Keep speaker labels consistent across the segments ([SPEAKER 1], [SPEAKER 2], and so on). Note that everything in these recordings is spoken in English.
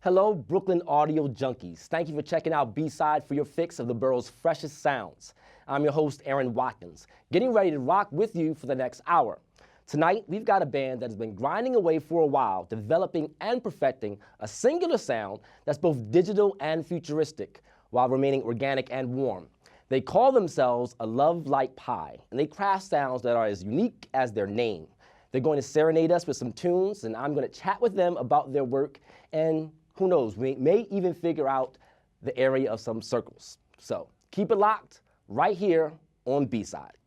[SPEAKER 1] Hello, Brooklyn audio junkies. Thank you for checking out B-Side for your fix of the borough's freshest sounds. I'm your host, Aaron Watkins, getting ready to rock with you for the next hour. Tonight, we've got a band that has been grinding away for a while, developing and perfecting a singular sound that's both digital and futuristic, while remaining organic and warm. They call themselves A Love Like Pie, and they craft sounds that are as unique as their name. They're going to serenade us with some tunes, and I'm going to chat with them about their work, and who knows, we may even figure out the area of some circles. So keep it locked right here on B-Side.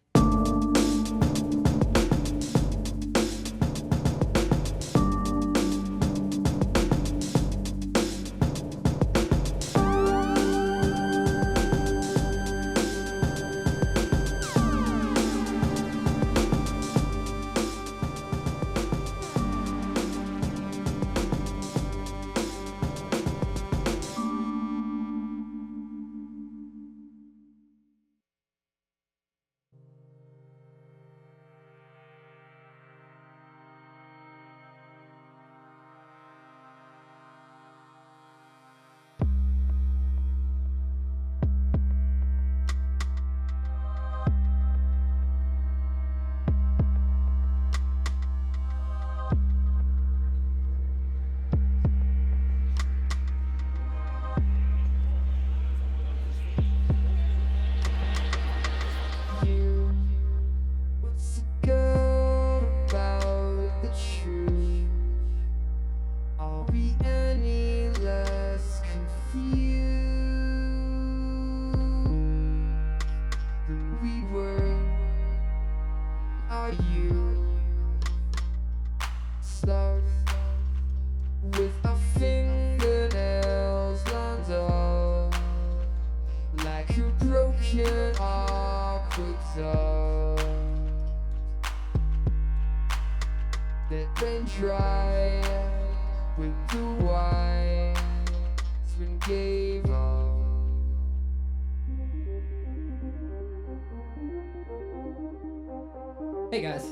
[SPEAKER 2] Hey guys,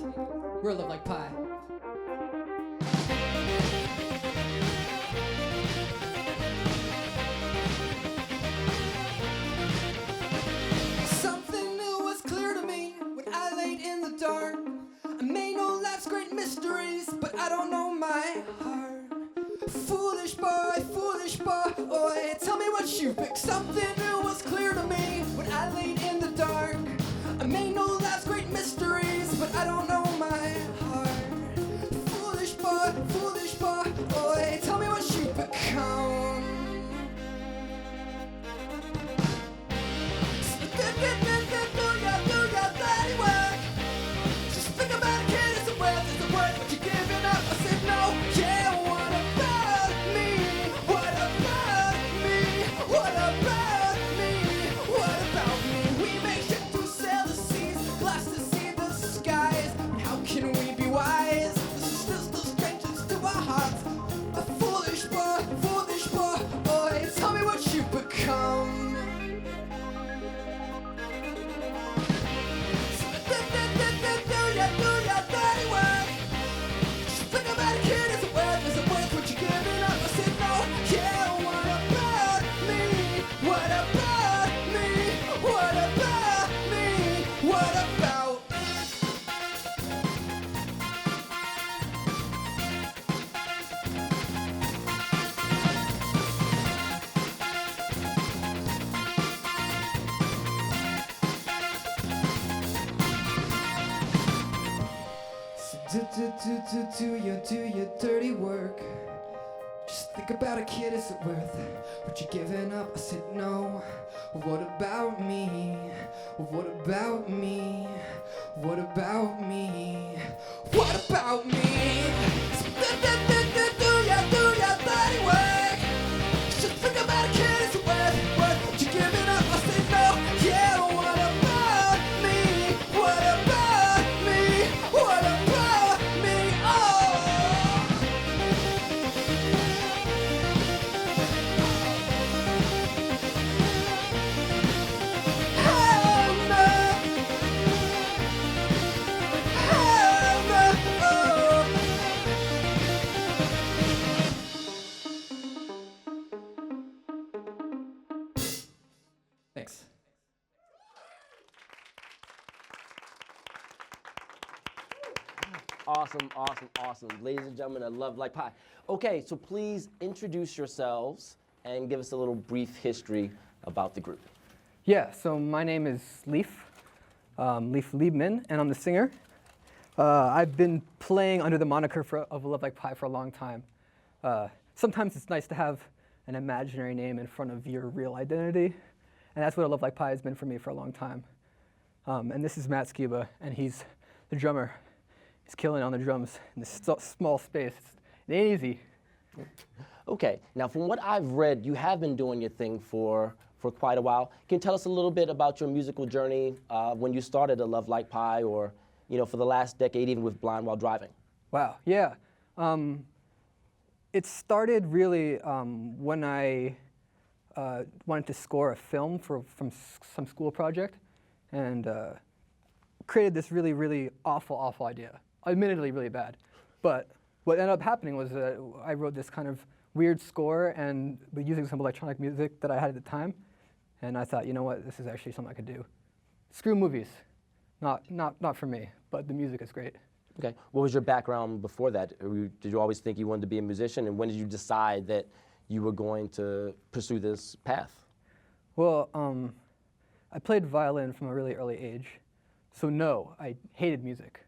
[SPEAKER 2] we're A Love Like Pie. Something new was clear to me when I laid in the dark. I may know life's great mysteries, but I don't know my heart. Foolish boy, oi, tell me what you pick. Something new was clear to me when I laid in the dark. I may know life's great mysteries, but I don't know my heart. Foolish boy, oi, tell me what you become. Do your dirty work. Just think about a kid, it's a worth, but you're giving up. I said no, yeah, what about me? What about me? What about me? What about me? We make shit through sail the seas, glass to see the skies. How can we be wise? This is just the strangers to our hearts. A foolish boy, oi, tell me what you become. Do your dirty work. Just think about a kid, is it worth what you're giving up? I said no, yeah, what about me? What about me? What about me? What about? Do your dirty work. Just think about a kid, is it worth what you're giving up? I said no. What about me? What about me? What about me? What about me? Do your dirty work. Just think about a kid, is it worth what you're giving up? I said no. Yeah, what about me? What about me? What about me? Oh.
[SPEAKER 1] Awesome, awesome, awesome. Ladies and gentlemen, I love like pie. Okay, so please introduce yourselves and give us a little brief history about the group.
[SPEAKER 3] Yeah, so my name is Leaf, Leaf Liebman, and I'm the singer. I've been playing under the moniker of Love Like Pie for a long time. Sometimes it's nice to have an imaginary name in front of your real identity, and that's what a Love Like Pie has been for me for a long time. And this is Matt Skiba, and he's the drummer. He's killing on the drums in this small space. It ain't easy.
[SPEAKER 1] Okay, now from what I've read, you have been doing your thing for quite a while. Can you tell us a little bit about your musical journey when you started a Love Like Pie, or for the last decade, even with Blind While Driving?
[SPEAKER 3] Wow, yeah. It started really when I wanted to score a film from some school project, and created this really, really awful idea. Admittedly really bad. But what ended up happening was that I wrote this kind of weird score and using some electronic music that I had at the time. And I thought, you know what, this is actually something I could do. Screw movies. Not for me, but the music is great.
[SPEAKER 1] Okay, what was your background before that? Did you always think you wanted to be a musician, and when did you decide that you were going to pursue this path?
[SPEAKER 3] Well, I played violin from a really early age. So no, I hated music,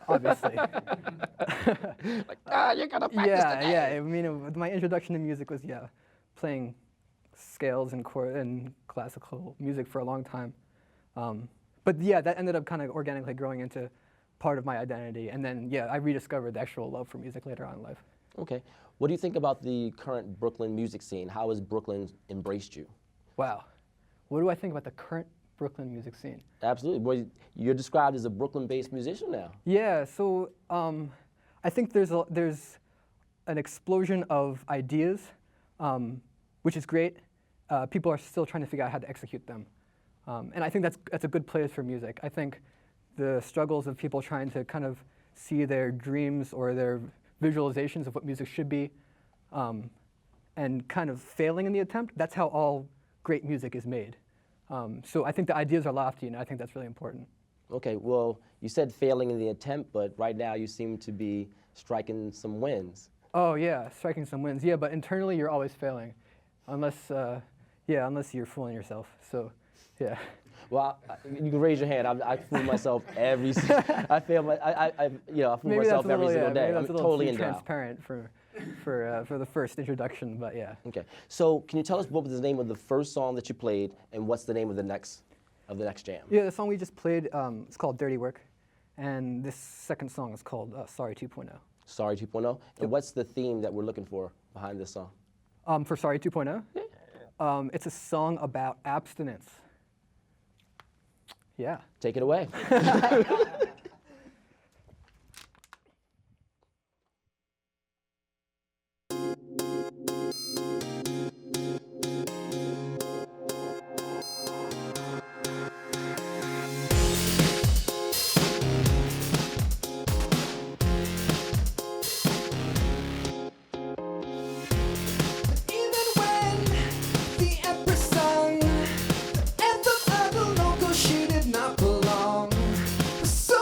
[SPEAKER 3] obviously.
[SPEAKER 1] You're gonna practice today.
[SPEAKER 3] Yeah. I mean, my introduction to music was playing scales and classical music for a long time. But yeah, that ended up kind of organically growing into part of my identity. And then I rediscovered the actual love for music later on in life.
[SPEAKER 1] Okay, what do you think about the current Brooklyn music scene? How has Brooklyn embraced you?
[SPEAKER 3] Wow, what do I think about the current Brooklyn music scene?
[SPEAKER 1] Absolutely. Well, you're described as a Brooklyn-based musician now.
[SPEAKER 3] Yeah, so I think there's an explosion of ideas, which is great. People are still trying to figure out how to execute them. And I think that's a good place for music. I think the struggles of people trying to kind of see their dreams or their visualizations of what music should be and kind of failing in the attempt, that's how all great music is made. So I think the ideas are lofty, and I think that's really important.
[SPEAKER 1] Okay, well, you said failing in the attempt, but right now you seem to be striking some wins.
[SPEAKER 3] Oh yeah, striking some wins. Yeah, but internally you're always failing, unless you're fooling yourself. So, yeah.
[SPEAKER 1] Well, you can raise your hand. I fool myself every. I fail. I fool myself every single day.
[SPEAKER 3] Maybe
[SPEAKER 1] I'm
[SPEAKER 3] that's a little
[SPEAKER 1] totally
[SPEAKER 3] too
[SPEAKER 1] in doubt.
[SPEAKER 3] transparent for the first introduction, but yeah.
[SPEAKER 1] Okay, so can you tell us what was the name of the first song that you played, and what's the name of the next jam?
[SPEAKER 3] Yeah, the song we just played, it's called Dirty Work, and this second song is called Sorry 2.0.
[SPEAKER 1] Sorry 2.0. And what's the theme that we're looking for behind this song?
[SPEAKER 3] For Sorry 2.0? Yeah. It's a song about abstinence. Yeah.
[SPEAKER 1] Take it away.
[SPEAKER 2] Even when the Empress sung the anthem of the local, she did not belong. So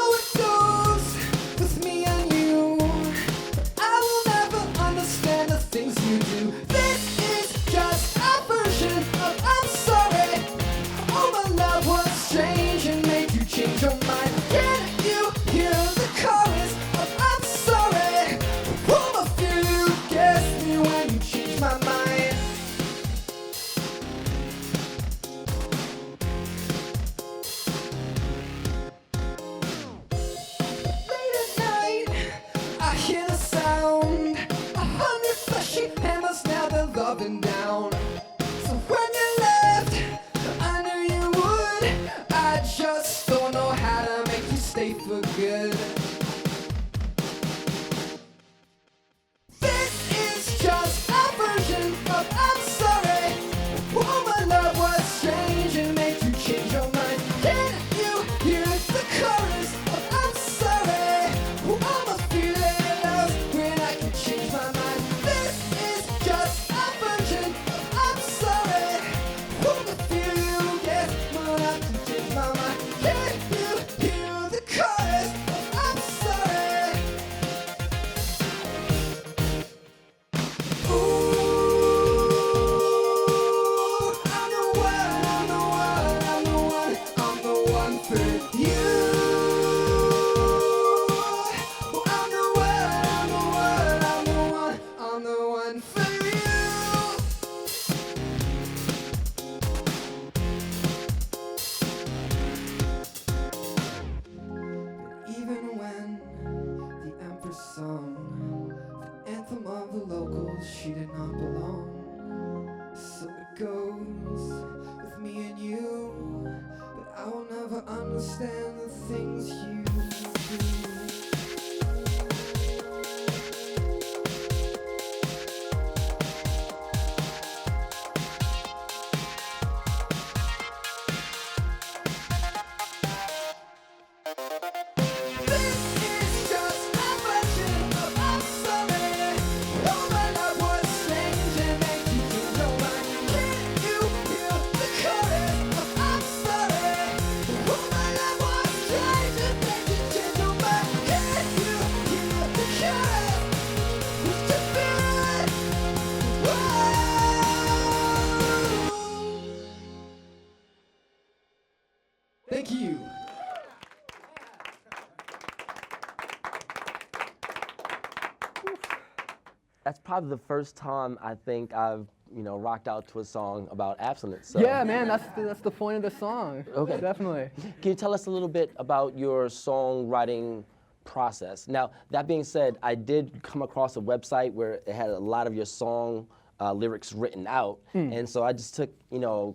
[SPEAKER 1] probably the first time I think I've rocked out to a song about abstinence. So.
[SPEAKER 3] Yeah, man, that's the point of the song.
[SPEAKER 1] Okay.
[SPEAKER 3] Definitely.
[SPEAKER 1] Can you tell us a little bit about your songwriting process? Now, that being said, I did come across a website where it had a lot of your song lyrics written out, and so I just took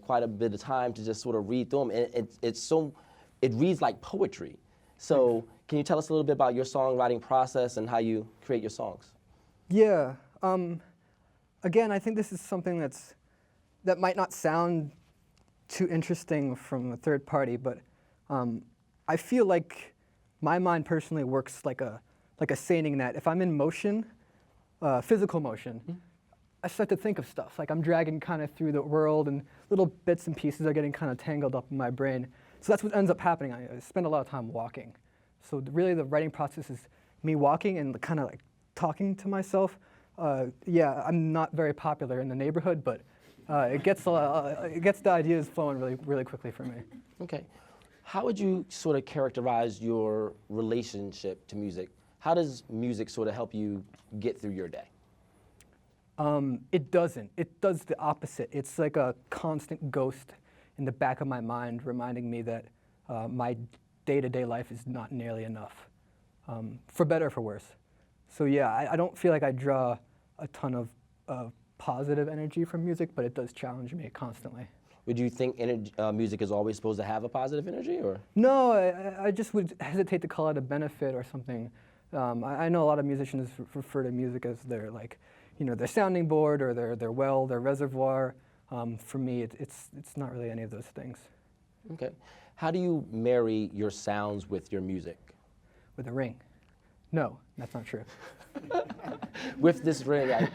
[SPEAKER 1] quite a bit of time to just sort of read through them, and it reads like poetry. So, can you tell us a little bit about your songwriting process and how you create your songs?
[SPEAKER 3] Yeah. Again, I think this is something that might not sound too interesting from a third party, but I feel like my mind personally works like a seining net. If I'm in motion, physical motion, I start to think of stuff. Like I'm dragging kind of through the world, and little bits and pieces are getting kind of tangled up in my brain. So that's what ends up happening. I spend a lot of time walking. So really, the writing process is me walking and kind of like talking to myself. Yeah, I'm not very popular in the neighborhood, but it gets the ideas flowing really, really quickly for me.
[SPEAKER 1] Okay. How would you sort of characterize your relationship to music? How does music sort of help you get through your day?
[SPEAKER 3] It doesn't. It does the opposite. It's like a constant ghost in the back of my mind reminding me that my day-to-day life is not nearly enough, for better or for worse. So yeah, I don't feel like I draw a ton of positive energy from music, but it does challenge me constantly.
[SPEAKER 1] Would you think music is always supposed to have a positive energy, or?
[SPEAKER 3] No, I just would hesitate to call it a benefit or something. I know a lot of musicians refer to music as their their sounding board or their well, their reservoir. For me, it's not really any of those things.
[SPEAKER 1] Okay. How do you marry your sounds with your music?
[SPEAKER 3] With a ring. No, that's not true.
[SPEAKER 1] With this ring,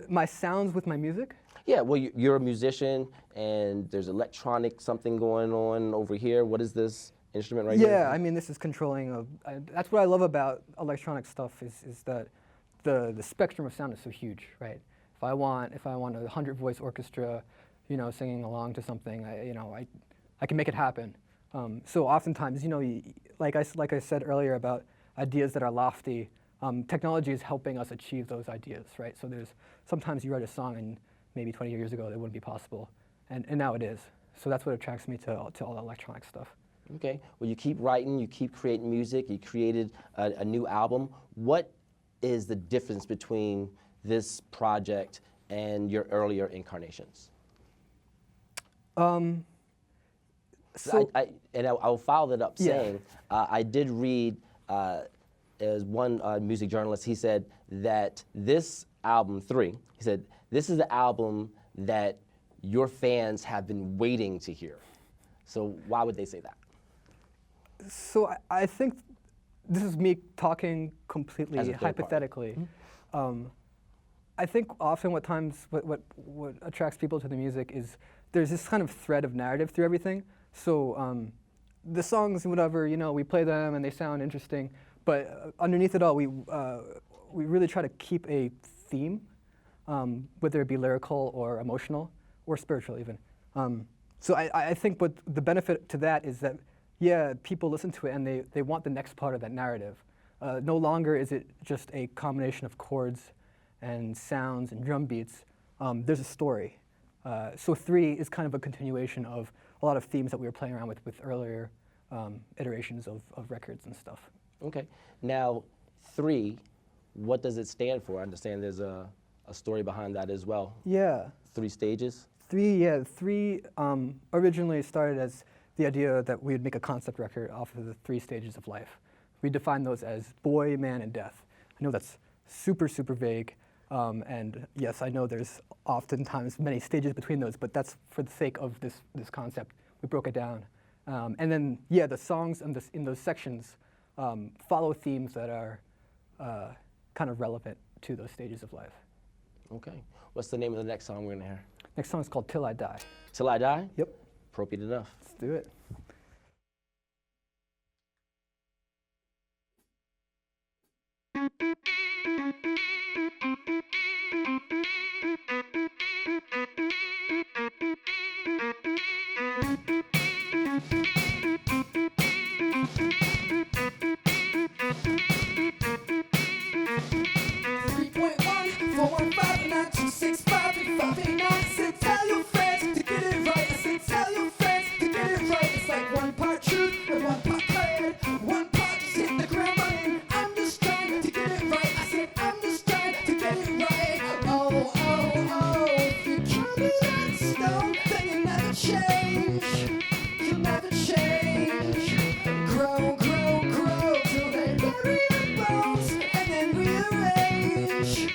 [SPEAKER 3] My sounds with my music?
[SPEAKER 1] Yeah, well, you're a musician, and there's electronic something going on over here. What is this instrument right here?
[SPEAKER 3] Yeah, I mean, this is controlling that's what I love about electronic stuff is that the spectrum of sound is so huge, right? If I want a 100-voice orchestra, singing along to something, I can make it happen. So oftentimes, like I said earlier about ideas that are lofty, technology is helping us achieve those ideas, right? So sometimes you write a song and maybe 20 years ago that wouldn't be possible, and now it is. So that's what attracts me to all the electronic stuff.
[SPEAKER 1] Okay, well, you keep writing, you keep creating music, you created a new album. What is the difference between this project and your earlier incarnations?
[SPEAKER 3] So
[SPEAKER 1] I'll follow that up
[SPEAKER 3] Yeah.
[SPEAKER 1] saying, I did read, as one music journalist, he said that this album, 3, he said, this is the album that your fans have been waiting to hear. So why would they say that?
[SPEAKER 3] So I think this is me talking
[SPEAKER 1] As
[SPEAKER 3] completely
[SPEAKER 1] a third party.
[SPEAKER 3] hypothetically. I think often what attracts people to the music is there's this kind of thread of narrative through everything. So the songs, whatever, we play them and they sound interesting, but underneath it all, we really try to keep a theme, whether it be lyrical or emotional or spiritual even. So I think what the benefit to that is that, yeah, people listen to it and they want the next part of that narrative. No longer is it just a combination of chords and sounds and drum beats. There's a story. So 3 is kind of a continuation of a lot of themes that we were playing around with earlier iterations of records and stuff.
[SPEAKER 1] Okay. Now, 3, what does it stand for? I understand there's a story behind that as well.
[SPEAKER 3] Yeah.
[SPEAKER 1] 3 stages?
[SPEAKER 3] 3 originally started as the idea that we would make a concept record off of the 3 stages of life. We define those as boy, man, and death. I know that's super, super vague, and yes, I know there's oftentimes many stages between those, but that's for the sake of this concept. We broke it down. And then, yeah, the songs in those sections follow themes that are kind of relevant to those stages of life.
[SPEAKER 1] Okay. What's the name of the next song we're going to hear?
[SPEAKER 3] Next song is called Till I Die.
[SPEAKER 1] Till I Die?
[SPEAKER 3] Yep.
[SPEAKER 1] Appropriate enough.
[SPEAKER 3] Let's do it.
[SPEAKER 2] Point 415-926-53589. I said, tell your friends to get it right. I said, tell your friends to get it right. It's like one part truth and one part credit. One part just hit the ground running. I'm just trying to get it right. I said, I'm just trying to get it right. Oh, oh, oh. If you can't be that stone, then you never change. You'll never change. Grow, grow, grow till they bury the bones and then rearrange,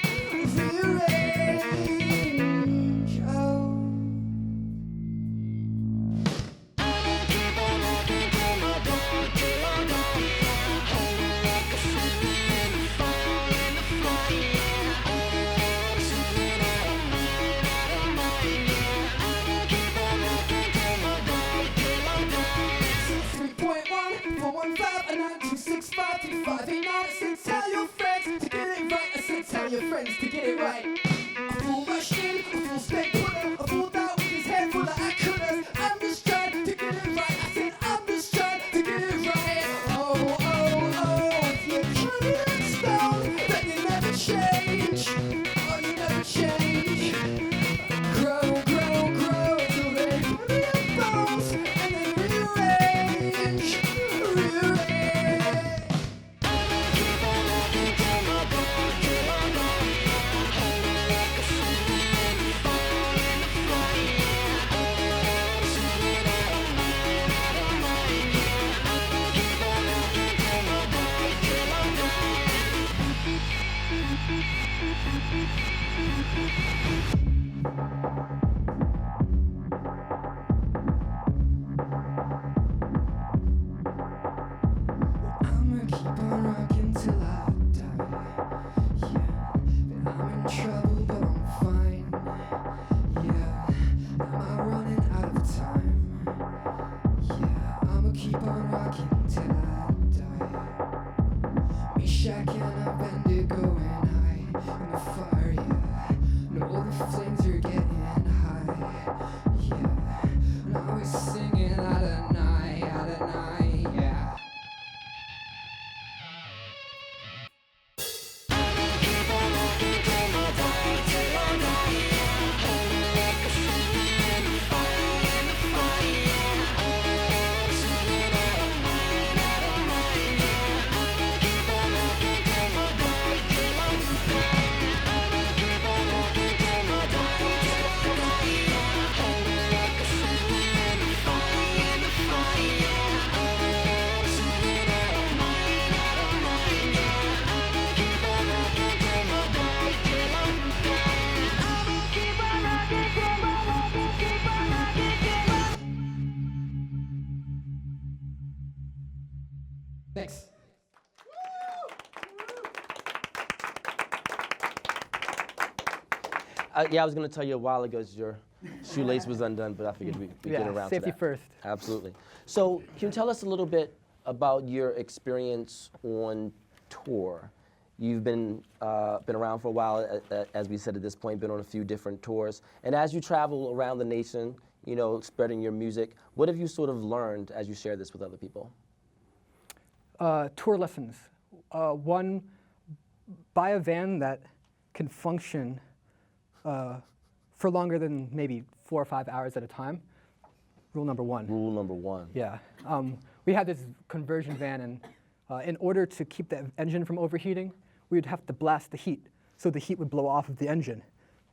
[SPEAKER 2] rearrange. Oh. Tell your friends to get it right. I said, tell your friends to get it right. A fool rushed in, a fool stayed putter, a fool out with his head full of accunas. I'm just trying to get it right. I said, I'm just trying to get it right. Oh, oh, oh. If you can't be that stone, then you never change. Oh, you never change. Grow, grow, grow till they bury your bones and then rearrange, rearrange. I'ma keep on rocking till I die. Yeah, but I'm in trouble, but I'm fine. Yeah, am I running out of time? Yeah, I'ma keep on rocking till I die. Me shacking up and going high in the fire. Yeah, know the flames are getting high. Yeah, and I was singing out of night, yeah. Thanks.
[SPEAKER 1] Yeah, I was going to tell you a while ago your shoelace was undone, but I figured we'd get around to
[SPEAKER 3] safety
[SPEAKER 1] that.
[SPEAKER 3] first.
[SPEAKER 1] Absolutely. So can you tell us a little bit about your experience on tour? You've been around for a while, as we said at this point, been on a few different tours. And as you travel around the nation, you know, spreading your music, what have you sort of learned as you share this with other people?
[SPEAKER 3] Tour lessons. One, buy a van that can function for longer than maybe 4 or 5 hours at a time. Rule number one.
[SPEAKER 1] Rule number one.
[SPEAKER 3] Yeah. We had this conversion van, and in order to keep the engine from overheating, we would have to blast the heat, so the heat would blow off of the engine.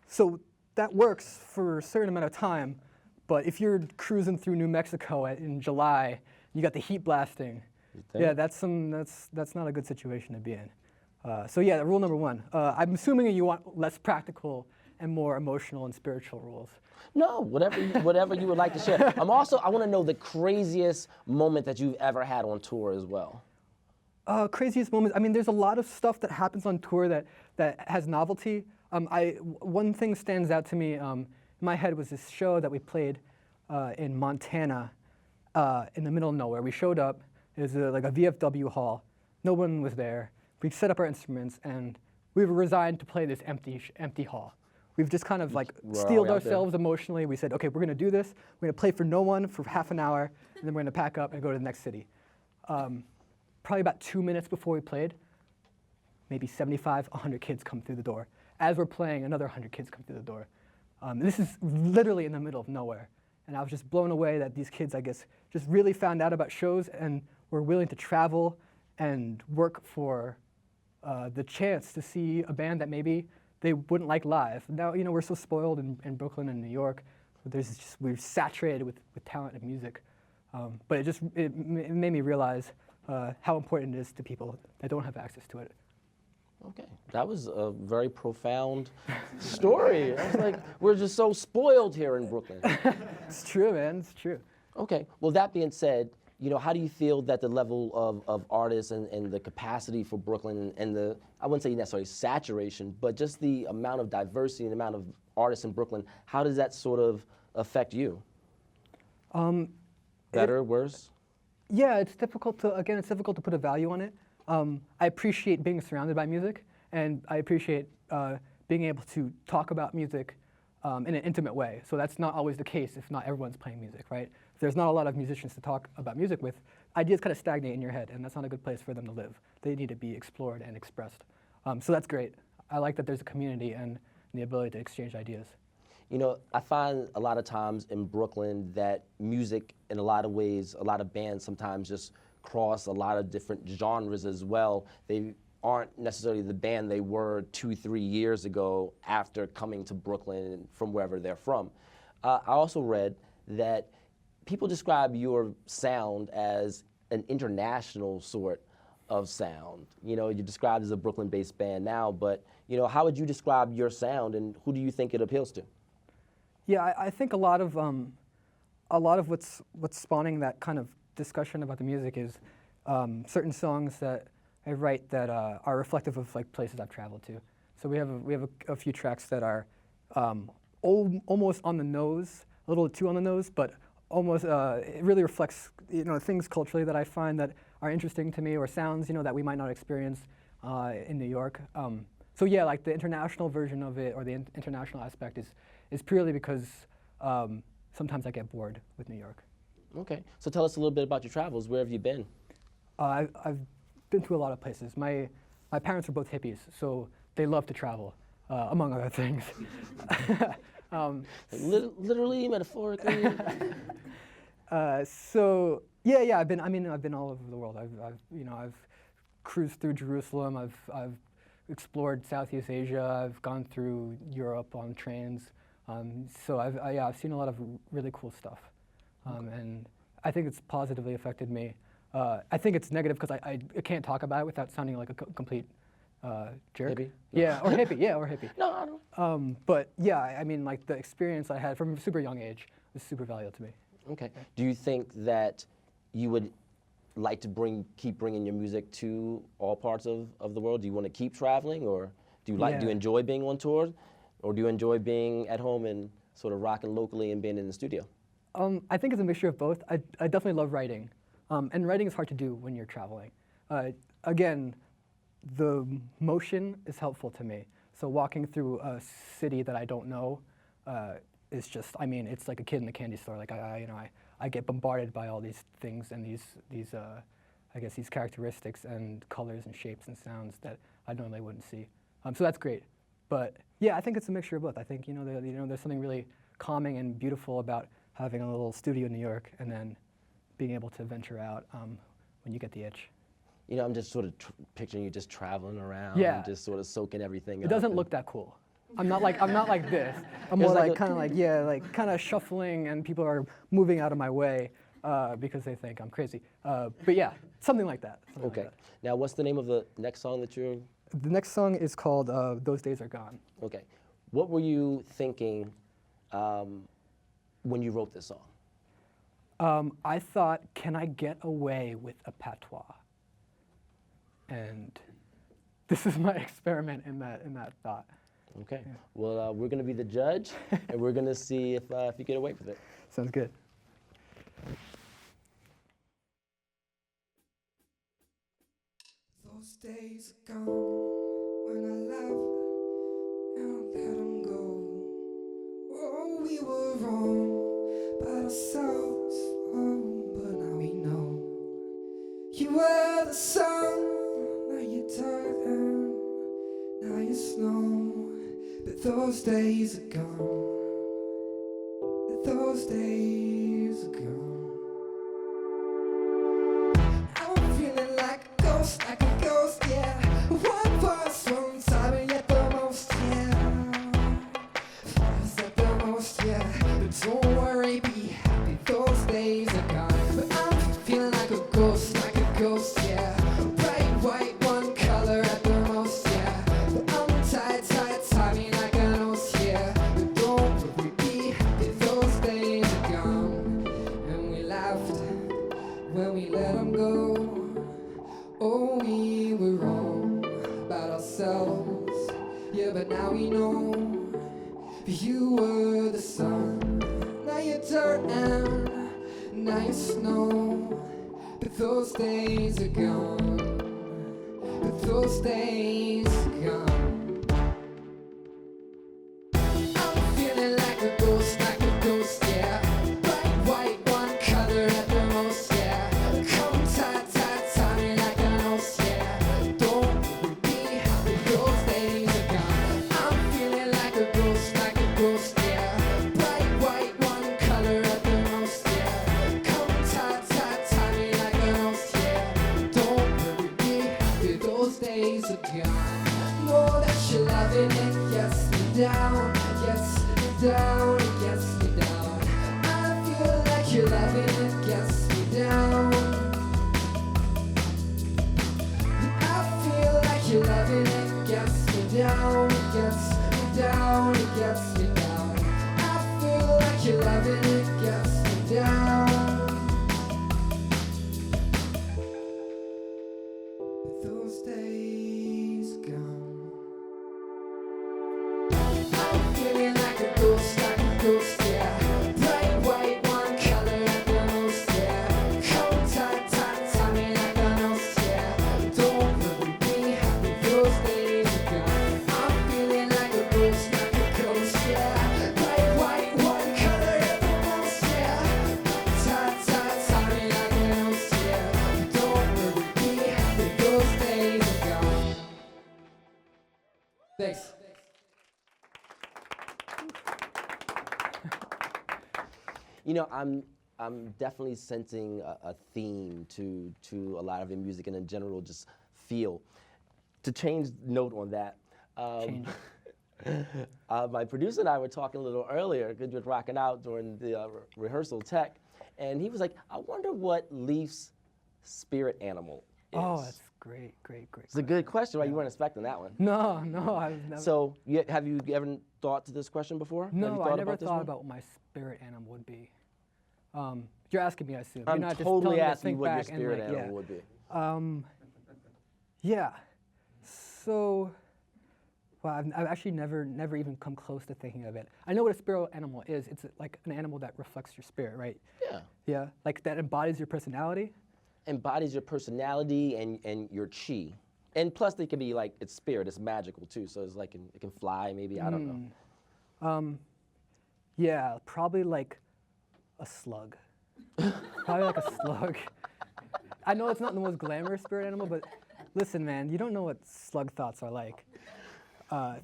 [SPEAKER 3] So that works for a certain amount of time, but if you're cruising through New Mexico in July, you got the heat blasting. Yeah, that's not a good situation to be in. So yeah, rule number one. I'm assuming you want less practical and more emotional and spiritual rules.
[SPEAKER 1] No, whatever you would like to share. I want to know the craziest moment that you've ever had on tour as well.
[SPEAKER 3] Craziest moments. I mean, there's a lot of stuff that happens on tour that has novelty. One thing stands out to me. In my head was this show that we played in Montana, in the middle of nowhere. We showed up. It was like a VFW hall. No one was there. We set up our instruments, and we were resigned to play this empty hall. We've just kind of like steeled ourselves emotionally. We said, okay, we're going to do this. We're going to play for no one for half an hour, and then we're going to pack up and go to the next city. Probably about 2 minutes before we played, maybe 75, 100 kids come through the door. as we're playing, another 100 kids come through the door. This is literally in the middle of nowhere. And I was just blown away that these kids, I guess, just really found out about shows and were willing to travel and work for the chance to see a band that maybe they wouldn't like live. Now, you know, we're so spoiled in Brooklyn and New York. We're saturated with talent and music. But it made me realize how important it is to people that don't have access to it.
[SPEAKER 1] Okay, that was a very profound story. I was like, we're just so spoiled here in Brooklyn.
[SPEAKER 3] It's true, man, it's true.
[SPEAKER 1] Okay, well, that being said, you know, how do you feel that the level of artists and the capacity for Brooklyn and the, I wouldn't say necessarily saturation, but just the amount of diversity and the amount of artists in Brooklyn, how does that sort of affect you? Better, worse?
[SPEAKER 3] Yeah, it's difficult to put a value on it. I appreciate being surrounded by music, and I appreciate being able to talk about music in an intimate way. So that's not always the case if not everyone's playing music, right? If there's not a lot of musicians to talk about music with, ideas kind of stagnate in your head, and that's not a good place for them to live. They need to be explored and expressed. So that's great. I like that there's a community and the ability to exchange ideas.
[SPEAKER 1] You know, I find a lot of times in Brooklyn that music, in a lot of ways, a lot of bands sometimes just cross a lot of different genres as well. They aren't necessarily the band they were 2-3 years ago after coming to Brooklyn from wherever they're from. I also read that people describe your sound as an international sort of sound. You know, you're described as a Brooklyn-based band now, but you know, how would you describe your sound, and who do you think it appeals to?
[SPEAKER 3] Yeah, I think a lot of what's spawning that kind of discussion about the music is certain songs that I write that are reflective of like places I've traveled to. So we have a few tracks that are almost on the nose, a little too on the nose, but almost it really reflects, you know, things culturally that I find that are interesting to me, or sounds, you know, that we might not experience in New York. So yeah, like the international version of it, or the international aspect is purely because sometimes I get bored with New York.
[SPEAKER 1] Okay, so tell us a little bit about your travels. Where have you been?
[SPEAKER 3] I've been to a lot of places. My parents were both hippies, so they love to travel, among other things.
[SPEAKER 1] Literally, metaphorically.
[SPEAKER 3] So yeah, I've been all over the world. I've cruised through Jerusalem. I've explored Southeast Asia. I've gone through Europe on trains. So I've seen a lot of really cool stuff, and I think it's positively affected me. I think it's negative because I can't talk about it without sounding like a complete jerk.
[SPEAKER 1] Hippie?
[SPEAKER 3] Yeah, or hippie. Yeah, or hippie.
[SPEAKER 1] No, I don't.
[SPEAKER 3] But yeah, I mean, like the experience I had from a super young age was super valuable to me.
[SPEAKER 1] Okay. Do you think that you would like to keep bringing your music to all parts of the world? Do you want to keep traveling, or do you enjoy being on tour, or do you enjoy being at home and sort of rocking locally and being in the studio?
[SPEAKER 3] I think it's a mixture of both. I definitely love writing, and writing is hard to do when you're traveling. Again, the motion is helpful to me. So walking through a city that I don't know is just, I mean, it's like a kid in a candy store. Like I get bombarded by all these things and these I guess these characteristics and colors and shapes and sounds that I normally wouldn't see. So that's great. But yeah, I think it's a mixture of both. I think there's something really calming and beautiful about having a little studio in New York and then being able to venture out when you get the itch.
[SPEAKER 1] You know, I'm just sort of picturing you just traveling around, and just sort of soaking everything up.
[SPEAKER 3] It doesn't look that cool. I'm not like this. I'm more like kind of shuffling, and people are moving out of my way because they think I'm crazy. But yeah, something like that.
[SPEAKER 1] Okay. Now, what's the name of the next song that you're?
[SPEAKER 3] The next song is called "Those Days Are Gone."
[SPEAKER 1] Okay. What were you thinking when you wrote this song?
[SPEAKER 3] I thought, can I get away with a patois? And this is my experiment in that thought.
[SPEAKER 1] Okay. Yeah. Well, we're going to be the judge, and we're going to see if you get away with it.
[SPEAKER 3] Sounds good.
[SPEAKER 2] Those days are gone when I left and let them go. Oh, we were wrong by ourselves. Oh, but now we know. You were the sun, now you're dark and now you snow. those days are gone. Those days are gone. I'm feeling like a ghost, yeah. One past one time and yet the most, yeah. Feels like the most, yeah. But don't worry, be happy, those days are gone. But I'm feeling like a ghost, yeah. Bright white, one color at the most, yeah. But I'm tired, me like a nose, yeah. But don't worry, be happy, those days are gone. And we laughed when we let them go. Oh, we were wrong about ourselves, yeah, but now we know you were the sun. Now you're dirt and now you're snow. But those days are gone. But those days are gone. I'm feeling like a ghost, yeah. Bright white, one color at the most, yeah. Come tie me like a nose, yeah. Don't worry, be happy, those days are gone. I'm feeling like a ghost, yeah. Bright white, one color at the most, yeah. Come tie me like a nose, yeah. Don't worry, be happy, those days are gone. Know that you're loving it, yes, me down, yes, me down. I feel like you're loving it, yes, me down. I feel like you're loving it, yes, me down, yes, me down. I feel like you're loving it, yes, me down. Those days gone. I'm feeling like a ghost, yeah. Bright white, one color at the most, yeah. Come tie me like a nose, yeah. Don't worry, be happy, those days are gone. I'm feeling like a ghost, yeah. Bright white, one color at the most, yeah. Tie me like a nose, yeah. Don't worry, be happy, those days are gone. Thanks.
[SPEAKER 1] You know, I'm definitely sensing a theme to a lot of your music and in general just feel. To change note on that, my producer and I were talking a little earlier, because we were rocking out during the rehearsal tech, and he was like, I wonder what Leaf's spirit animal is.
[SPEAKER 3] Oh, that's great.
[SPEAKER 1] It's a good question, right? You weren't expecting that one.
[SPEAKER 3] No, I was never.
[SPEAKER 1] So, have you ever thought to this question before? Have you
[SPEAKER 3] No, I never
[SPEAKER 1] about this
[SPEAKER 3] thought
[SPEAKER 1] one?
[SPEAKER 3] about what my spirit animal would be. You're asking me, I assume.
[SPEAKER 1] I'm
[SPEAKER 3] You're not
[SPEAKER 1] totally
[SPEAKER 3] just telling me to
[SPEAKER 1] asking
[SPEAKER 3] think
[SPEAKER 1] what your
[SPEAKER 3] back and,
[SPEAKER 1] spirit
[SPEAKER 3] like,
[SPEAKER 1] animal
[SPEAKER 3] yeah.
[SPEAKER 1] would be.
[SPEAKER 3] Yeah. So, well, I've actually never even come close to thinking of it. I know what a spirit animal is. It's like an animal that reflects your spirit, right?
[SPEAKER 1] Yeah.
[SPEAKER 3] Yeah, like that embodies your personality.
[SPEAKER 1] Embodies your personality and your chi. And plus they can be like, it's spirit, it's magical too. So it's like, it can fly maybe, I don't know.
[SPEAKER 3] Yeah, probably like a slug. Probably like a slug. I know it's not the most glamorous spirit animal, but listen, man, you don't know what slug thoughts are like.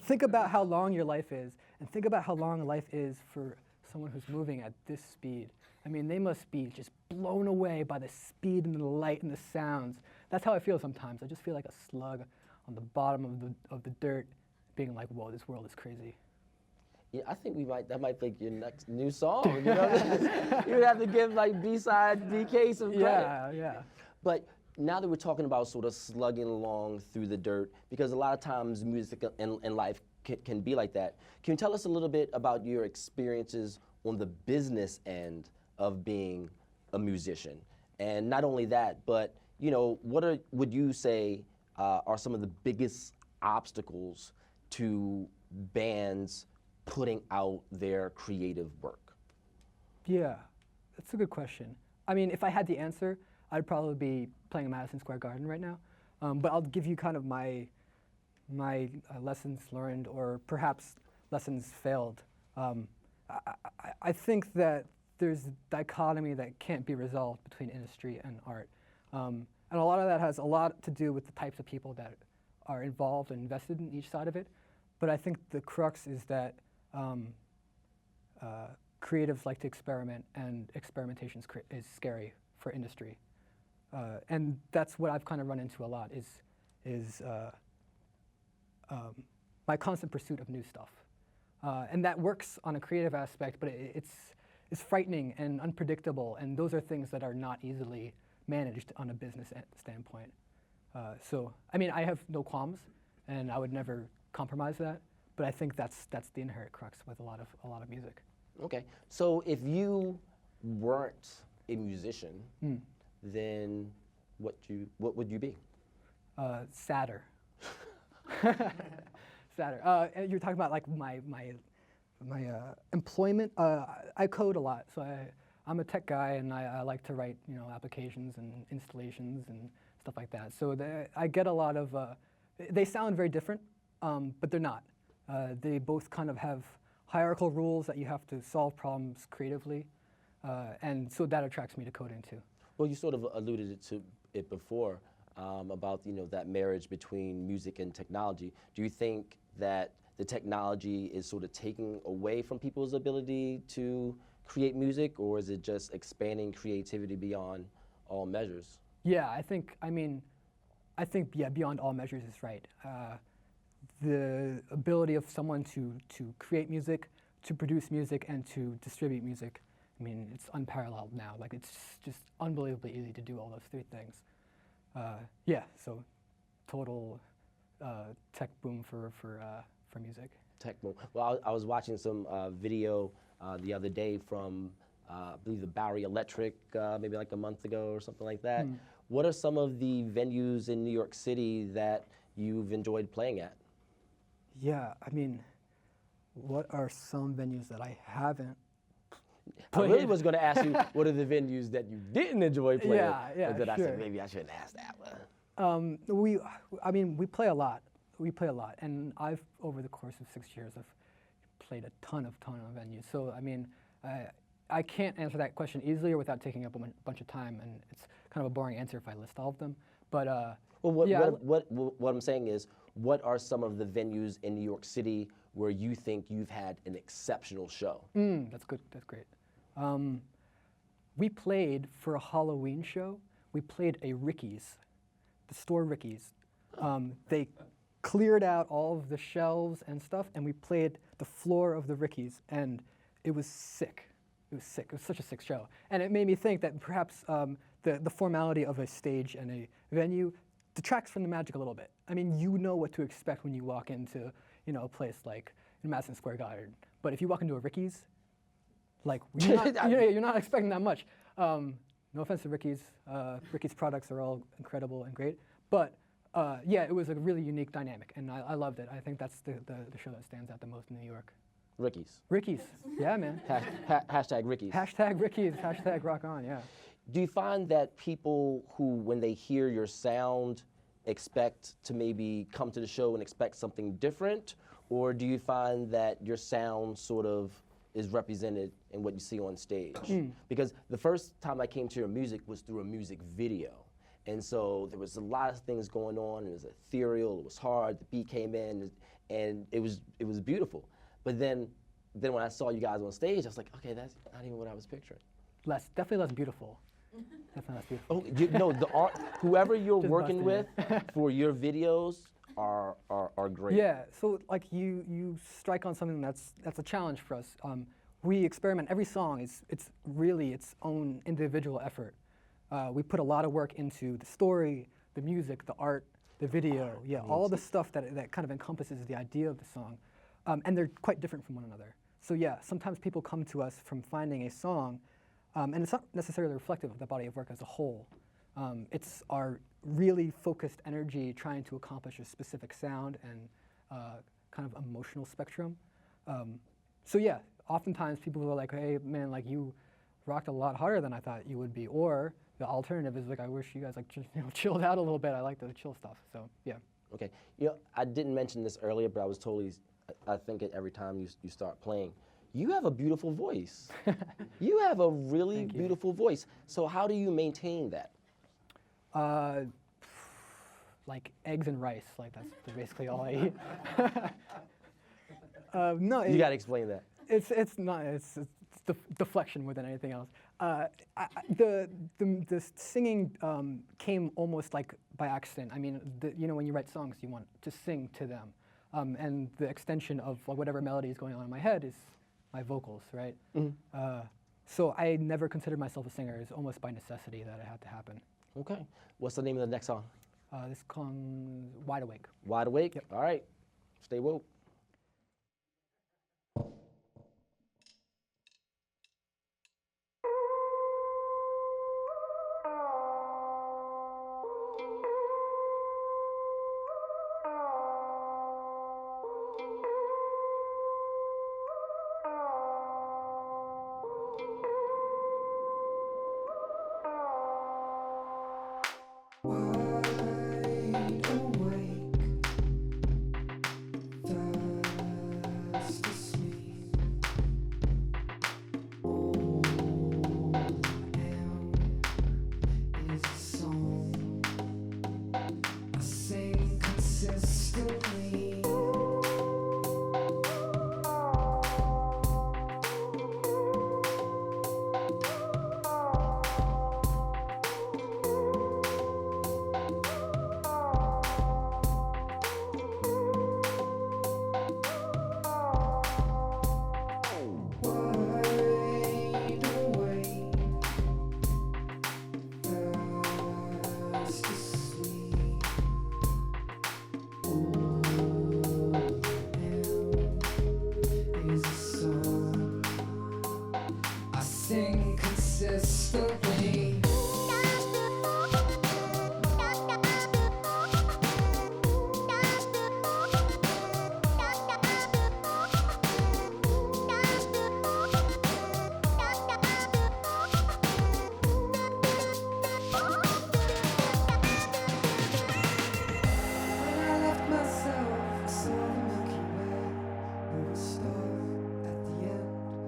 [SPEAKER 3] Think about how long your life is, and think about how long life is for someone who's moving at this speed. I mean, they must be just blown away by the speed and the light and the sounds. That's how I feel sometimes. I just feel like a slug on the bottom of the dirt, being like, whoa, this world is crazy.
[SPEAKER 1] Yeah, I think that might be your next new song. You know, you would have to give like B-side BK some credit.
[SPEAKER 3] Yeah.
[SPEAKER 1] But now that we're talking about sort of slugging along through the dirt, because a lot of times music and life can be like that. Can you tell us a little bit about your experiences on the business end of being a musician? And not only that, but you know, would you say are some of the biggest obstacles to bands putting out their creative work?
[SPEAKER 3] Yeah, that's a good question. I mean, if I had the answer, I'd probably be playing at Madison Square Garden right now. But I'll give you kind of my lessons learned, or perhaps lessons failed. I think that there's a dichotomy that can't be resolved between industry and art. And a lot of that has a lot to do with the types of people that are involved and invested in each side of it. but I think the crux is that creatives like to experiment, and experimentation is scary for industry. And that's what I've kind of run into a lot is my constant pursuit of new stuff. And that works on a creative aspect, but it's frightening and unpredictable, and those are things that are not easily managed on a business standpoint. So, I mean, I have no qualms, and I would never compromise that, but I think that's the inherent crux with a lot of music.
[SPEAKER 1] Okay, so if you weren't a musician, then what would you be?
[SPEAKER 3] Sadder. Sadder. You're talking about like my employment. I code a lot, so I'm a tech guy, and I like to write applications and installations and stuff like that. So I get a lot of. They sound very different, but they're not. They both kind of have hierarchical rules that you have to solve problems creatively, and so that attracts me to coding too.
[SPEAKER 1] Well, you sort of alluded to it before about that marriage between music and technology. Do you think that the technology is sort of taking away from people's ability to create music, or is it just expanding creativity beyond all measures?
[SPEAKER 3] Yeah, I think beyond all measures is right. The ability of someone to create music, to produce music, and to distribute music, I mean, it's unparalleled now. Like, it's just unbelievably easy to do all those three things. Yeah, so total tech boom for music.
[SPEAKER 1] Tech boom. Well, I was watching some video the other day from, I believe, the Bowery Electric, maybe like a month ago or something like that. What are some of the venues in New York City that you've enjoyed playing at?
[SPEAKER 3] Yeah, I mean, what are some venues that I haven't
[SPEAKER 1] I really was going to ask you what are the venues that you didn't enjoy playing.
[SPEAKER 3] Yeah,
[SPEAKER 1] but then I
[SPEAKER 3] sure.
[SPEAKER 1] said maybe I shouldn't ask that one.
[SPEAKER 3] We play a lot. We play a lot, and over the course of 6 years, I've played a ton of venues. So I mean, I can't answer that question easily or without taking up a bunch of time, and it's kind of a boring answer if I list all of them. But
[SPEAKER 1] well, what I'm saying is, what are some of the venues in New York City where you think you've had an exceptional show?
[SPEAKER 3] That's good. That's great. We played for a Halloween show. We played a Ricky's, the store Ricky's. They cleared out all of the shelves and stuff, and we played the floor of the Ricky's, and it was sick. It was sick. It was such a sick show, and it made me think that perhaps the formality of a stage and a venue detracts from the magic a little bit. I mean, you know what to expect when you walk into a place like Madison Square Garden, but if you walk into a Ricky's, like you're not expecting that much. No offense to Ricky's. Ricky's products are all incredible and great, but yeah, it was a really unique dynamic, and I loved it. I think that's the show that stands out the most in New York. Ricky's, yeah, man.
[SPEAKER 1] Hashtag Ricky's.
[SPEAKER 3] Hashtag Ricky's, hashtag rock on, yeah.
[SPEAKER 1] Do you find that people who, when they hear your sound, expect to maybe come to the show and expect something different, or do you find that your sound sort of is represented in what you see on stage? Because the first time I came to your music was through a music video. And so there was a lot of things going on. It was ethereal, it was hard, the beat came in, and it was beautiful. But then when I saw you guys on stage, I was like, okay, that's not even what I was picturing.
[SPEAKER 3] Definitely less beautiful. Definitely less beautiful.
[SPEAKER 1] Oh, no, the art, whoever you're working with for your videos are great.
[SPEAKER 3] Yeah, so like you strike on something that's a challenge for us. We experiment. Every song it's really its own individual effort. We put a lot of work into the story, the music, the art, the video. Yeah, all the stuff that kind of encompasses the idea of the song, and they're quite different from one another. So yeah, sometimes people come to us from finding a song, and it's not necessarily reflective of the body of work as a whole. It's our really focused energy trying to accomplish a specific sound and kind of emotional spectrum. So yeah, oftentimes people are like, hey man, like you rocked a lot harder than I thought you would be. Or the alternative is like, I wish you guys like just, chilled out a little bit. I like the chill stuff, so yeah.
[SPEAKER 1] Okay, I didn't mention this earlier, but I think it every time you start playing. You have a beautiful voice. You have a really beautiful voice. So how do you maintain that?
[SPEAKER 3] Like eggs and rice, like that's basically all I eat. No,
[SPEAKER 1] You got to explain that.
[SPEAKER 3] it's not. It's deflection more than anything else. The singing came almost like by accident. I mean, you know, when you write songs, you want to sing to them, and the extension of whatever melody is going on in my head is my vocals, right? So I never considered myself a singer. It's almost by necessity that it had to happen.
[SPEAKER 1] Okay. What's the name of the next song?
[SPEAKER 3] This comes Wide Awake.
[SPEAKER 1] Wide Awake?
[SPEAKER 3] Yep.
[SPEAKER 1] All right. Stay woke.
[SPEAKER 2] Wide awake, fast asleep. All I am is a song I sing consistently. Wide awake, fast asleep. All I am is a song I sing consistently. When I left myself, I saw the Milky Way with a star at the end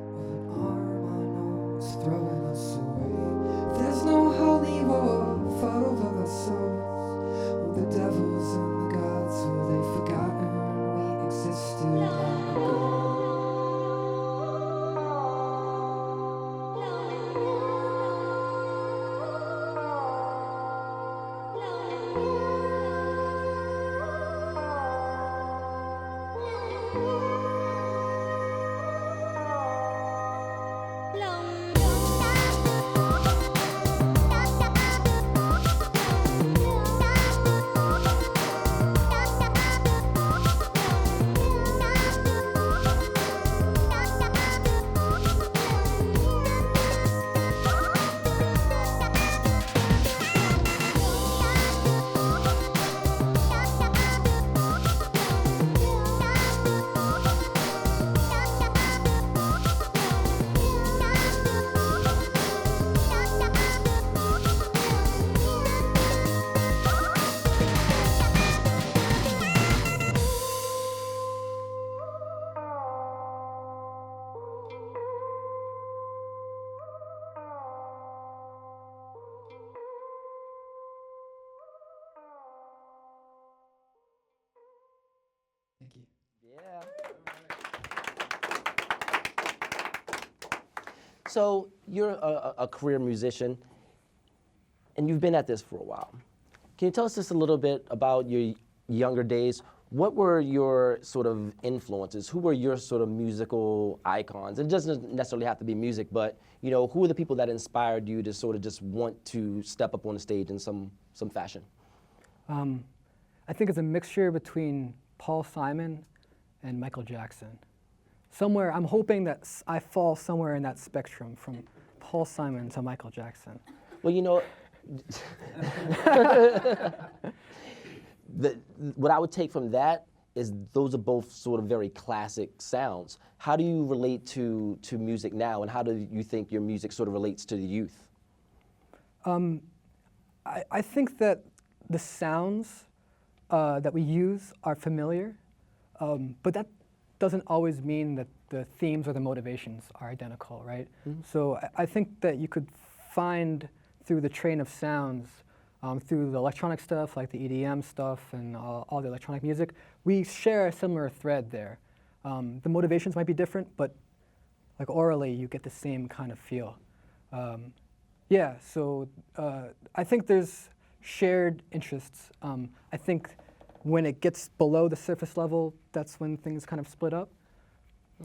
[SPEAKER 2] of an arm I know is throwing us away. There's no holy war fought over the souls of the devils and the gods. Have they forgotten we existed long ago? Thank you.
[SPEAKER 1] Yeah. So you're a career musician, and you've been at this for a while. Can you tell us just a little bit about your younger days? What were your sort of influences? Who were your sort of musical icons? It doesn't necessarily have to be music, but you know, who are the people that inspired you to sort of just want to step up on the stage in some fashion?
[SPEAKER 3] I think it's a mixture between Paul Simon and Michael Jackson. Somewhere, I'm hoping that I fall somewhere in that spectrum from Paul Simon to Michael Jackson.
[SPEAKER 1] Well, you know, what I would take from that is those are both sort of very classic sounds. How do you relate to music now, and how do you think your music sort of relates to the youth?
[SPEAKER 3] I think that the sounds that we use are familiar, but that doesn't always mean that the themes or the motivations are identical, right? Mm-hmm. So I think that you could find through the train of sounds, through the electronic stuff like the EDM stuff and all the electronic music, we share a similar thread there. The motivations might be different, but like orally, you get the same kind of feel. Yeah, so I think there's shared interests. I think when it gets below the surface level, that's when things kind of split up.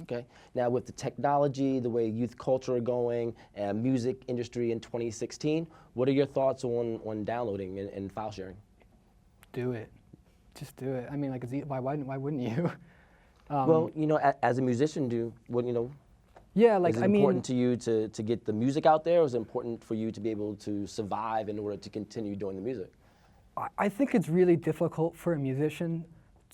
[SPEAKER 1] Okay. Now, with the technology, the way youth culture are going, and music industry in 2016, what are your thoughts on downloading and file sharing?
[SPEAKER 3] Do it. Just do it. I mean, like, why wouldn't you?
[SPEAKER 1] Well, you know, as a musician,
[SPEAKER 3] Yeah, like,
[SPEAKER 1] is it important to you to get the music out there, or is it important for you to be able to survive in order to continue doing the music?
[SPEAKER 3] I think it's really difficult for a musician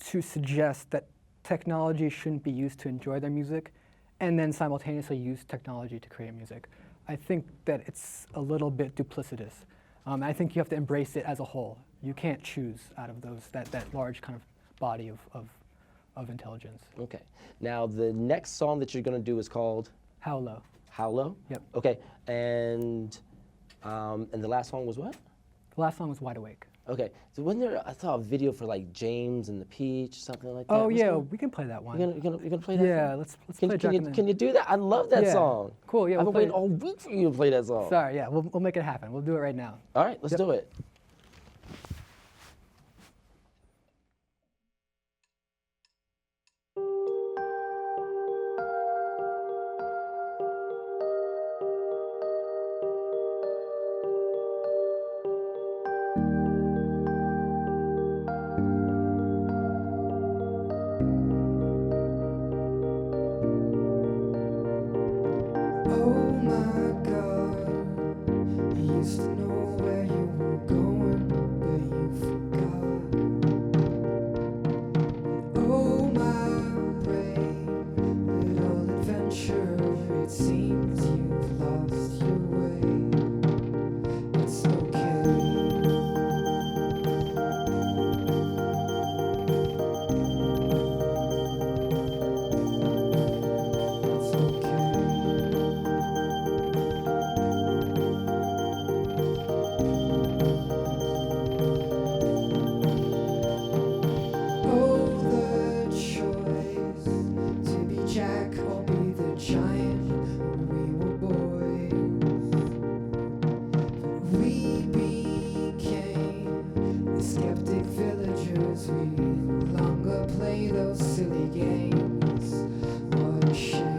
[SPEAKER 3] to suggest that technology shouldn't be used to enjoy their music and then simultaneously use technology to create music. I think that it's a little bit duplicitous. I think you have to embrace it as a whole. You can't choose out of that large kind of body of intelligence.
[SPEAKER 1] Okay. Now, the next song that you're going to do is called?
[SPEAKER 3] How Low.
[SPEAKER 1] How Low?
[SPEAKER 3] Yep.
[SPEAKER 1] Okay. And the last song was what?
[SPEAKER 3] The last song was Wide Awake.
[SPEAKER 1] Okay. So wasn't there, I saw a video for like James and the Peach, something like that.
[SPEAKER 3] Oh
[SPEAKER 1] What's
[SPEAKER 3] yeah,
[SPEAKER 1] going-
[SPEAKER 3] we can play that one.
[SPEAKER 1] You're gonna play that?
[SPEAKER 3] Yeah,
[SPEAKER 1] song?
[SPEAKER 3] let's
[SPEAKER 1] Can,
[SPEAKER 3] play
[SPEAKER 1] can,
[SPEAKER 3] Jack
[SPEAKER 1] you,
[SPEAKER 3] and the-
[SPEAKER 1] can you do that? I love that
[SPEAKER 3] Yeah.
[SPEAKER 1] song.
[SPEAKER 3] Cool, yeah,
[SPEAKER 1] I've
[SPEAKER 3] we'll
[SPEAKER 1] been
[SPEAKER 3] play
[SPEAKER 1] waiting all week for you to play that song.
[SPEAKER 3] Sorry, yeah, we'll make it happen. We'll do it right now.
[SPEAKER 1] All right, let's
[SPEAKER 3] Yep.
[SPEAKER 1] do it.
[SPEAKER 2] Oh my God, you used to know where you were going, but you forgot. Oh my brave little adventurer, it seems you've lost your way. It's okay. It's okay. Oh, the choice to be Jack or be the giant when we were boys. But we became the skeptic villagers. We no longer play those silly games. What a shame.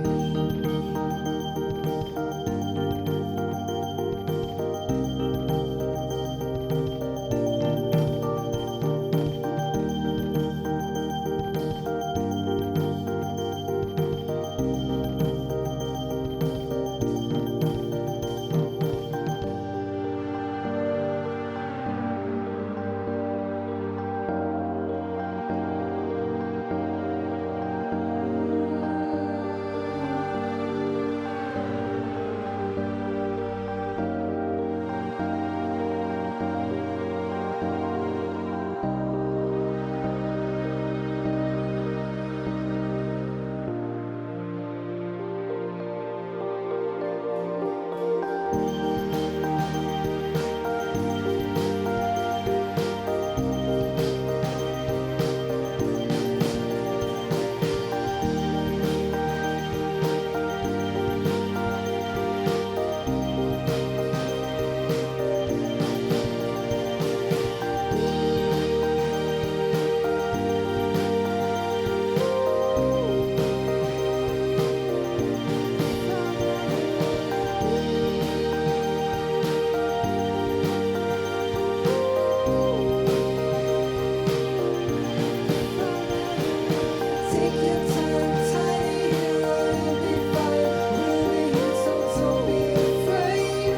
[SPEAKER 2] Take your time, tiny hero, you'll be fine. We'll be here, so don't be afraid.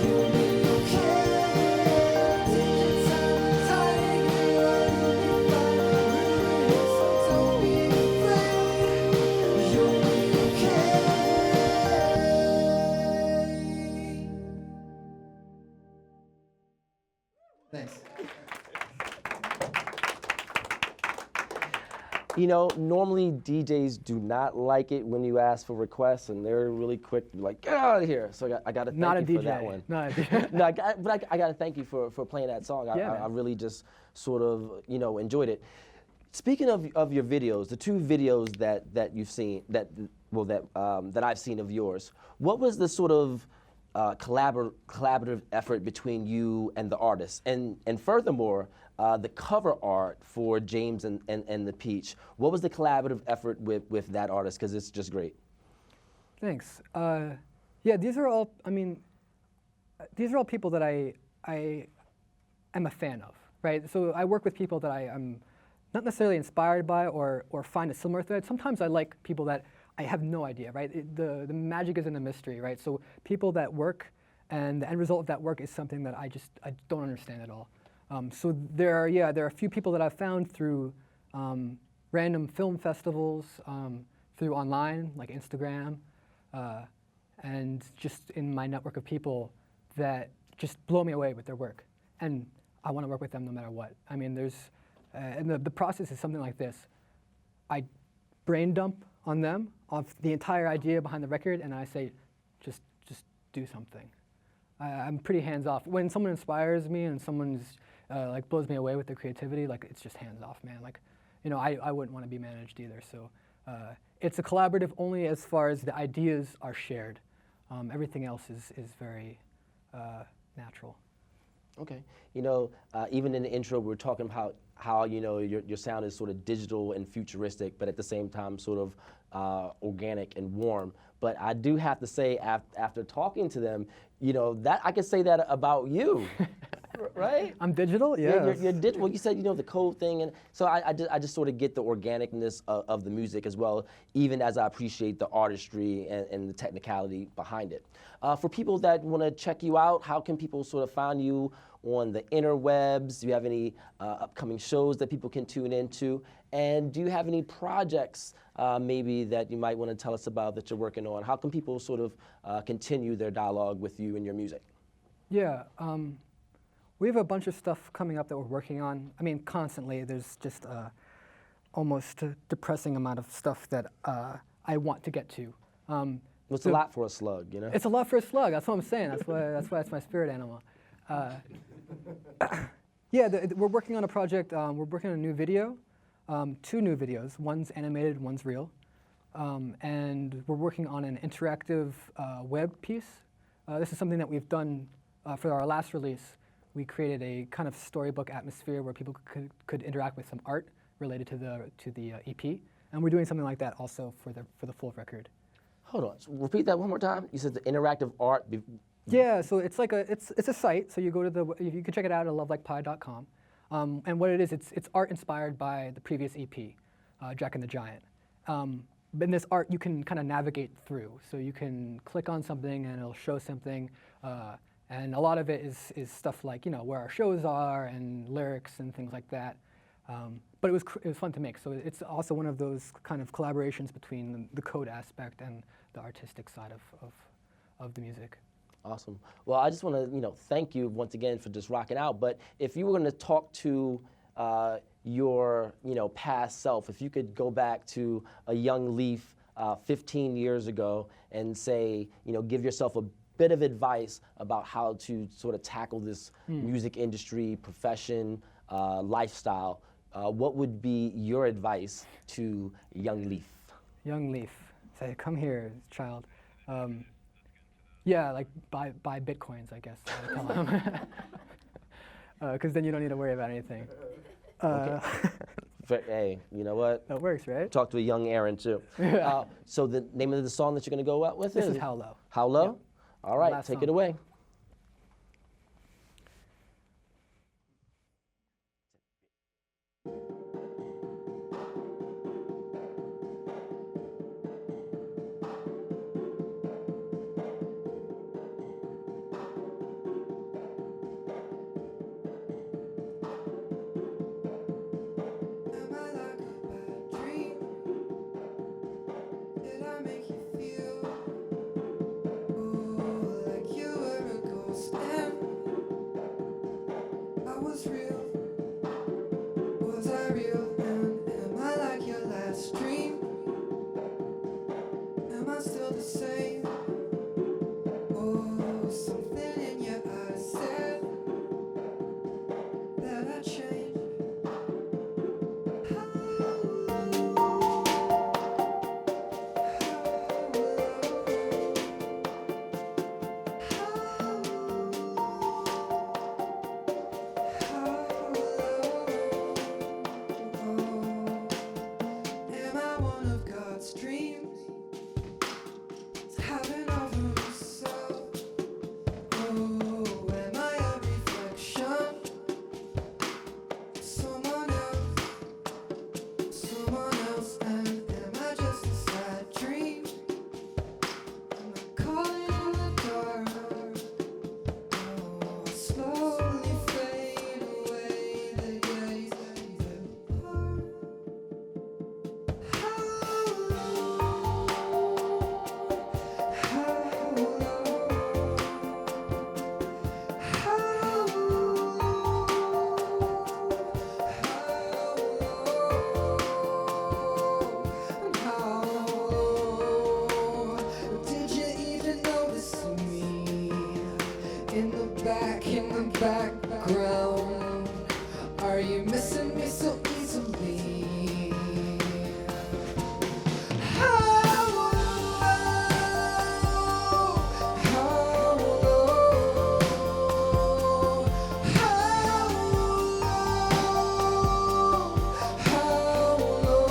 [SPEAKER 2] You'll be okay. Take your time, tiny hero, you'll be fine. We'll be here, so don't be afraid. You'll be okay. Thanks.
[SPEAKER 1] You know, normally DJs do not like it when you ask for requests, and they're really quick to be like, get out of here. So I got to
[SPEAKER 3] Not a
[SPEAKER 1] thank you
[SPEAKER 3] DJ.
[SPEAKER 1] for that one.
[SPEAKER 3] Not a DJ.
[SPEAKER 1] No, I got to thank you for playing that song.
[SPEAKER 3] Yeah,
[SPEAKER 1] I
[SPEAKER 3] man.
[SPEAKER 1] really just sort of, enjoyed it. Speaking of your videos, the two videos that you've seen that I've seen of yours, what was the sort of collaborative effort between you and the artist, and furthermore, the cover art for James and the Peach? What was the collaborative effort with that artist? Because it's just great.
[SPEAKER 3] Thanks. Yeah, these are all. I mean, these are all people that I am a fan of, right? So I work with people that I am not necessarily inspired by or find a similar thread. Sometimes I like people that I have no idea, right? The magic is in the mystery, right? So people that work, and the end result of that work is something that I don't understand at all. So there are a few people that I've found through random film festivals, through online, like Instagram, and just in my network of people that just blow me away with their work. And I want to work with them no matter what. I mean, and the process is something like this. I brain dump on them of the entire idea behind the record, and I say, just do something. I'm pretty hands off. When someone inspires me and someone's like blows me away with their creativity, like it's just hands off, man. Like, you know, I wouldn't want to be managed either. So it's a collaborative only as far as the ideas are shared. Everything else is very natural.
[SPEAKER 1] Okay. You know, even in the intro, we were talking about how, you know, your sound is sort of digital and futuristic, but at the same time sort of organic and warm. But I do have to say, after talking to them, you know, that I can say that about you, right?
[SPEAKER 3] I'm digital, yeah.
[SPEAKER 1] You're digital. You said, you know, the code thing, and so I just sort of get the organicness of the music as well, even as I appreciate the artistry and the technicality behind it. For people that want to check you out, how can people sort of find you on the interwebs? Do you have any upcoming shows that people can tune into? And do you have any projects maybe that you might want to tell us about that you're working on? How can people sort of continue their dialogue with you and your music?
[SPEAKER 3] Yeah, we have a bunch of stuff coming up that we're working on. I mean, constantly, there's just almost a depressing amount of stuff that I want to get to.
[SPEAKER 1] It's a lot for a slug, you know?
[SPEAKER 3] It's a lot for a slug, that's what I'm saying. That's why it's my spirit animal. Yeah, we're working on a project, we're working on a new video, 2 new videos. One's animated, one's real. And we're working on an interactive web piece. This is something that we've done for our last release. We created a kind of storybook atmosphere where people could interact with some art related to the EP. And we're doing something like that also for the full record.
[SPEAKER 1] Hold on, so repeat that one more time. You said the interactive art.
[SPEAKER 3] Yeah, so it's like it's a site. So you go to you can check it out at lovelikepie.com. And what it is, it's art inspired by the previous EP, Jack and the Giant. In this art, you can kind of navigate through. So you can click on something and it'll show something. And a lot of it is stuff like, you know, where our shows are and lyrics and things like that. But it was fun to make. So it's also one of those kind of collaborations between the code aspect and the artistic side of the music.
[SPEAKER 1] Awesome. Well, I just want to, you know, thank you once again for just rocking out. But if you were going to talk to your, you know, past self, if you could go back to a young Leaf 15 years ago and say, you know, give yourself a bit of advice about how to sort of tackle this music industry, profession, lifestyle, what would be your advice to young Leaf?
[SPEAKER 3] Young Leaf, say, come here, child. Yeah, like buy bitcoins, I guess. I would tell him, because then you don't need to worry about anything.
[SPEAKER 1] Okay. Hey, you know what?
[SPEAKER 3] That works, right?
[SPEAKER 1] Talk to a young Aaron too. So the name of the song that you're going to go out with
[SPEAKER 3] This is How Low.
[SPEAKER 1] How Low?
[SPEAKER 3] Yep.
[SPEAKER 1] All right,
[SPEAKER 3] Last
[SPEAKER 1] take
[SPEAKER 3] song.
[SPEAKER 1] it away.
[SPEAKER 2] Am I like a bad dream? Did I make you feel like you were a ghost and I was real? Was I real? And am I like your last dream? Am I still the same? Oh, something in your eyes said that I changed. background. Are you missing me so easily? How low? How low? How low? How low?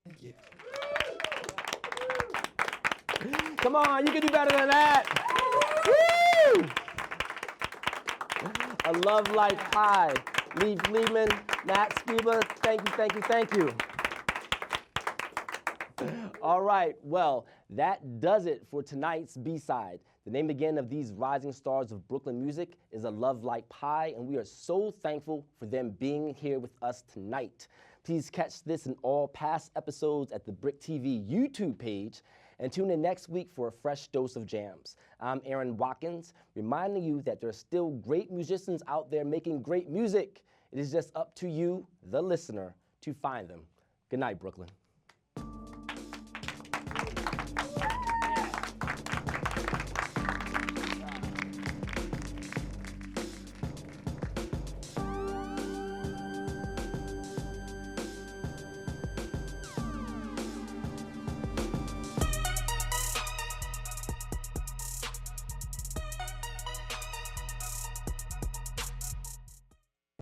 [SPEAKER 2] Thank you.
[SPEAKER 1] Come on, you can do better than that. Woo! A Love Like Pie. Leaf Lehman, Nat Skiba, thank you, thank you, thank you. All right, well, that does it for tonight's B-side. The name again of these rising stars of Brooklyn music is A Love Like Pie, and we are so thankful for them being here with us tonight. Please catch this and all past episodes at the BRIC TV YouTube page, and tune in next week for a fresh dose of jams. I'm Aaron Watkins, reminding you that there are still great musicians out there making great music. It is just up to you, the listener, to find them. Good night, Brooklyn.